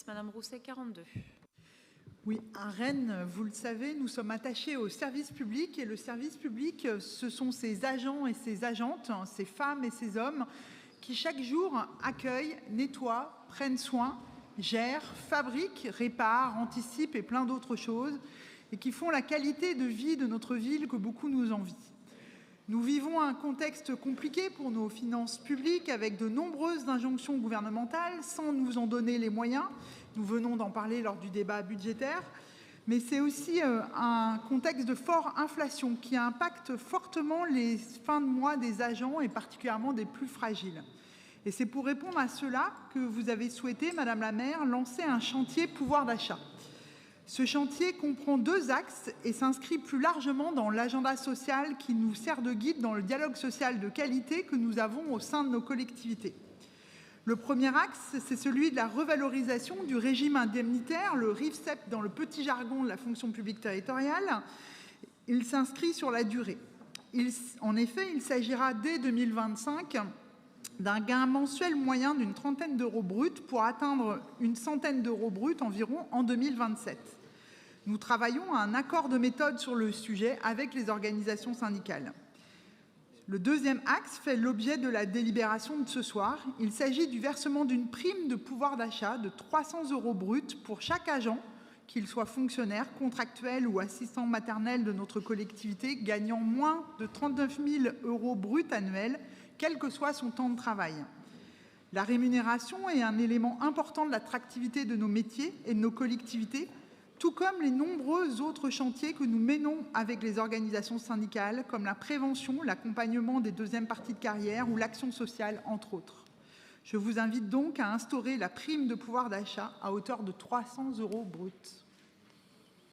10, Madame Rousset, 42. Oui, à Rennes, vous le savez, nous sommes attachés au service public et le service public, ce sont ces agents et ces agentes, ces femmes et ces hommes qui chaque jour accueillent, nettoient, prennent soin, gèrent, fabriquent, réparent, anticipent et plein d'autres choses et qui font la qualité de vie de notre ville que beaucoup nous envient. Nous vivons un contexte compliqué pour nos finances publiques avec de nombreuses injonctions gouvernementales sans nous en donner les moyens. Nous venons d'en parler lors du débat budgétaire. Mais c'est aussi un contexte de forte inflation qui impacte fortement les fins de mois des agents et particulièrement des plus fragiles. Et c'est pour répondre à cela que vous avez souhaité, Madame la maire, lancer un chantier pouvoir d'achat. Ce chantier comprend 2 axes et s'inscrit plus largement dans l'agenda social qui nous sert de guide dans le dialogue social de qualité que nous avons au sein de nos collectivités. Le premier axe, c'est celui de la revalorisation du régime indemnitaire, le RIFSEP dans le petit jargon de la fonction publique territoriale. Il s'inscrit sur la durée. En effet, il s'agira dès 2025 d'un gain mensuel moyen d'une trentaine d'euros bruts pour atteindre une centaine d'euros bruts environ en 2027. Nous travaillons à un accord de méthode sur le sujet avec les organisations syndicales. Le deuxième axe fait l'objet de la délibération de ce soir. Il s'agit du versement d'une prime de pouvoir d'achat de 300 euros bruts pour chaque agent, qu'il soit fonctionnaire, contractuel ou assistant maternel de notre collectivité, gagnant moins de 39 000 euros bruts annuels, quel que soit son temps de travail. La rémunération est un élément important de l'attractivité de nos métiers et de nos collectivités, tout comme les nombreux autres chantiers que nous menons avec les organisations syndicales, comme la prévention, l'accompagnement des deuxièmes parties de carrière ou l'action sociale, entre autres. Je vous invite donc à instaurer la prime de pouvoir d'achat à hauteur de 300 euros bruts.